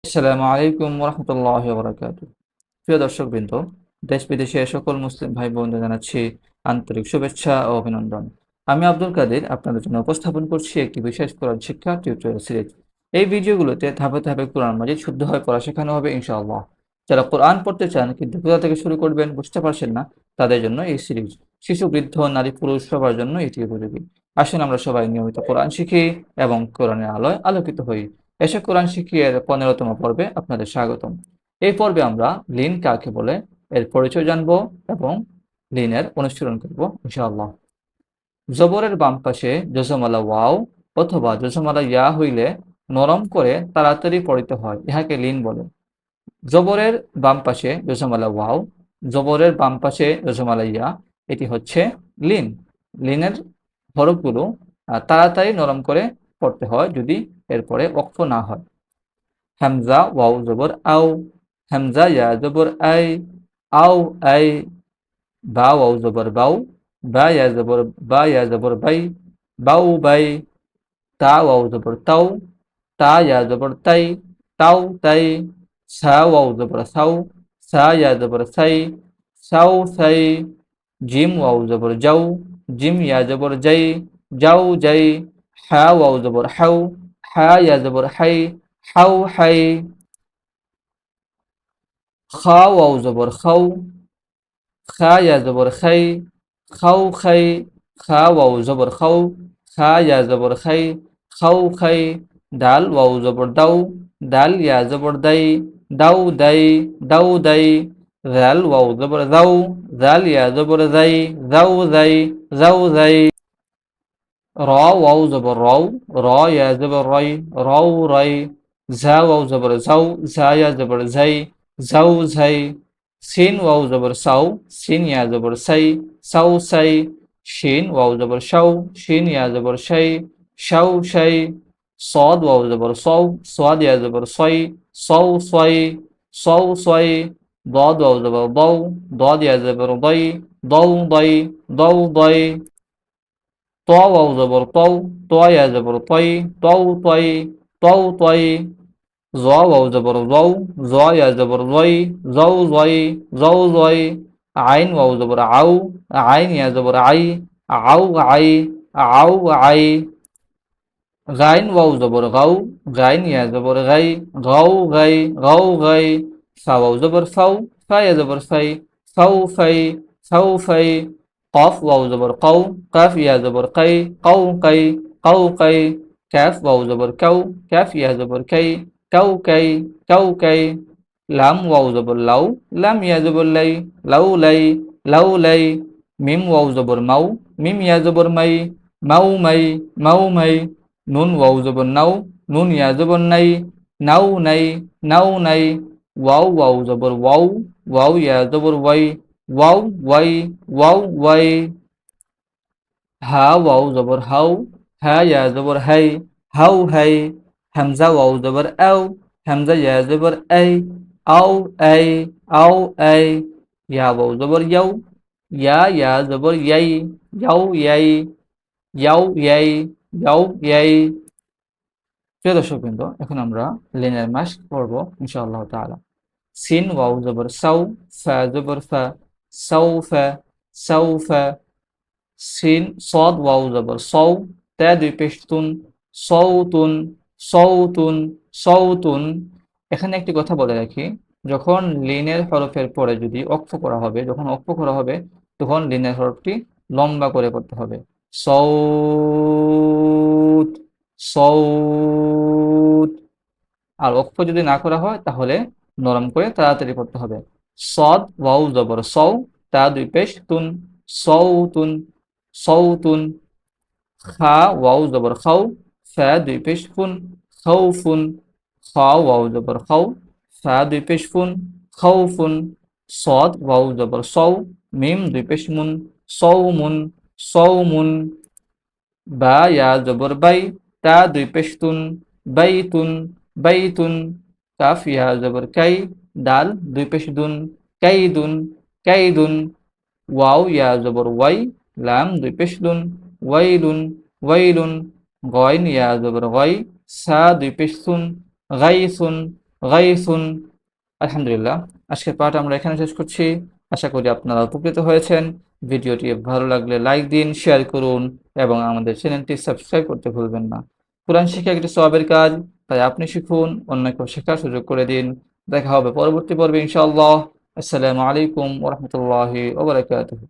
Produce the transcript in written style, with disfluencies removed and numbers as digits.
আসসালামু আলাইকুম রহমতুল্লাহি ওয়া বারাকাতুহু। প্রিয় দর্শকবৃন্দ, দেশ বিদেশে সকল মুসলিম ভাই বোনদের জানাচ্ছি আন্তরিক শুভেচ্ছা ও অভিনন্দন। আমি আব্দুল কাদের আপনাদের জন্য উপস্থাপন করছি একটি বিশেষ কোরআন শিক্ষা টিউটোরিয়াল সিরিজ। এই ভিডিওগুলোতে ধাপে ধাপে কোরআন মাজিদ শুদ্ধভাবে পড়া শেখানো হবে ইনশাআল্লাহ। যারা কোরআন পড়তে চান কিন্তু কোথা থেকে শুরু করবেন বুঝতে পারছেন না, তাদের জন্য এই সিরিজ। শিশু, বৃদ্ধ, নারী, পুরুষ সবার জন্য এটি উপযোগী। আসুন আমরা সবাই নিয়মিত কোরআন শিখি এবং কোরআনের আলোয় আলোকিত হই। এসে কোরআন শিখি এর 15তম পর্বে আপনাদের স্বাগতম। এই পর্বে আমরা লিন কাকে বলে এর পরিচয় জানবো এবং লিনের অনুশীলন করব ইনশাআল্লাহ। জবরের বাম পাশে জজমালা ওয়াও অথবা জজমালা ইয়া হইলে নরম করে তাড়াতাড়ি পড়িতে হয়, ইহাকে লিন বলে। জবরের বাম পাশে জজমালা ওয়াও, জবরের বাম পাশে জজমালা ইয়া, এটি হচ্ছে লিন। লিনের হরফগুলো তাড়াতাড়ি নরম করে পড়তে হয় যদি এরপরে ওয়াকফ না হয়। হামজা ওয়াও জবর আও, হামজা ইয়া জবর আই, আও আই। বা ওয়াও জবর বাউ, বা ইয়া জবর বাই, বাউ বাই। তা ওয়াও জবর তাও, তা ইয়া জবর তাই, তাও তাই। সা ওয়াও জবর সাউ, সা ইয়া জবর সাই, সাউ সাই। জিম ওয়াও জবর যাও, জিম ইয়া জবর যাই, যাও যাই। হা ওয়াও জবর হাউ, হা ইয়া জবর হাই, হাউ হাই। খা ওয়াও জবর খাও, খা ইয়া জবর খাই, খাও খাই। খা ওয়াও জবর খাও, খা ইয়া জবর খাই, খাও খাই। ডাল ওয়াও জবর দাও, ডাল ইয়া জবর দাই, দাও দাই, দাও দাই। জাল ওয়াও জবর দাও, জাল ইয়া জবর দাই, দাও দাই, দাও দাই। র ওয়াও জবর রও, র ইয়া জবর রই, রও রই। ঝা ওয়াও জবর ঝাউ, ঝা ইয়া জবর ঝাই, ঝাউ ঝাই। সিন ওয়াও জবর সাউ, সিন ইয়া জবর সাই, সাউ সাই। শিন ওয়াও জবর শাউ, শিন ইয়া জবর শাই, শাউ শাই। صاد ওয়াও জবর সৌ, সাদ ইয়া জবর সই, সৌ সই, সৌ সই। ضاد ওয়াও জবর দৌ, ضاد ইয়া জবর দই, দৌ দই, দৌ দই। ত ওয়াও জবর তৌ, ত ইয়া জবর তই, তৌ তই, তৌ তই। জ ওয়াও জবর জৌ, জ ইয়া জবর জই, জৌ জই, জৌ জই। আইন ওয়াও জবর আউ, আইন ইয়া জবর আই, আউ আই, আউ আই। গাইন ওয়াও জবর গাউ, গাইন ইয়া জবর গাই, গাউ গাই, গাউ গাই। ফা ওয়াও জবর ফাউ, ফা ইয়া জবর ফাই, ফাউ ফাই, ফাউ ফাই। কফ ওয়াও জবর কৌ, কাফ ইয়া জবর কাই, কৌ কাই, কৌ কাই। ক্যাফ ওয়াও জবর কাউ, ক্যাফ ইয়া জবর কাই, কাউ কাই, কাউ কাই। লাম ওয়াও জবর লাউ, লাম ইয়া জবর লাই, লাউ লাই, লাউ লাই। মিম ওয়াও জবর মাউ, মিম ইয়া জবর মাই, মাউ মাই, মাউ মাই। নুন ওয়াও জবর নাউ, নুন ইয়া জবর নাই, নাউ নাই, নাউ নাই। ওয়াও ওয়াও জবর ওয়াও, ওয়াও ইয়া জবর ওয়াই, ওয়াও ওয়াই, ওয়াও ওয়াই। হা ওয়াও জবর হাউ, হা ইয়া জবর হাই, হাউ হাই। হামজা ওয়াও জবর আও, হামজা ইয়া জবর আই, আও আই, আও আই। ইয়া ওয়াও জবর ইয়াও, ইয়া জবর ইয়াই, ইয়াও ইয়াই, ইয়াও ইয়াই, ইয়াও ইয়াই। প্রিয় দর্শকবৃন্দ, এখন আমরা লিনের মাস্ক পড়ব ইনশাআল্লাহ তাআলা। সিন ওয়াও জবর সাউ, ফা জবর ফা, সাউ ফা, সাউ ফা। সিন সদ ওয়াও জবর সৌ, তা দুই পেশ তুন, সৌতুন, সৌতুন, সৌতুন। এখানে একটি কথা বলে রাখি, যখন লিনের হরফের পরে যদি অক্ফ করা হবে, যখন অক্ফ করা হবে তখন লিনের হরফটি লম্বা করে পড়তে হবে। সৌত, সৌত। আর অক্ফ যদি না করা হয় তাহলে নরম করে তাড়াতাড়ি পড়তে হবে। সদ ওয়াও জবর সৌ, তা দুই পেশ তুন, সৌতুন, সৌতুন। খা ওয়াও জবর খাও, ফা দুই পেশ ফুন, খাউফুন। খা ওয়াও জবর খাও, ফা দুই পেশ ফুন, খাউফুন। সদ ওয়াও জবর সৌ, মিম দুই পেশ মুন, সৌমুন, সৌমুন। বা ইয়া জবর বাই, তা দুই পেশ তুন, বাইতুন, বাইতুন। কাফ ইয়া জবর কাই, দাল দুই পেশ দুন, কাইদুন, কাইদুন। ওয়াও ইয়া জবর ওয়াই, লাম দুই পেশ লুন, ওয়াইলুন, ওয়াইলুন। গয়ন ইয়া জবর গয়, সা দুই পেশ সুন, গাইসুন, গাইসুন। আলহামদুলিল্লাহ, আজকের পাঠ আমরা এখানে শেষ করছি। আশা করি আপনারা উপকৃত হয়েছেন। ভিডিওটি ভালো লাগলে লাইক দিন, শেয়ার করুন এবং আমাদের চ্যানেলটি সাবস্ক্রাইব করতে ভুলবেন না। কোরআন শিক্ষা একটি সওয়াবের কাজ, তাই আপনি শিখুন, অন্যকেও শেখার সুযোগ করে দিন। দেখা হবে পরবর্তী পর্বে ইনশাআল্লাহ। আসসালামু আলাইকুম ওয়া রাহমাতুল্লাহি ওয়া বারাকাতুহু।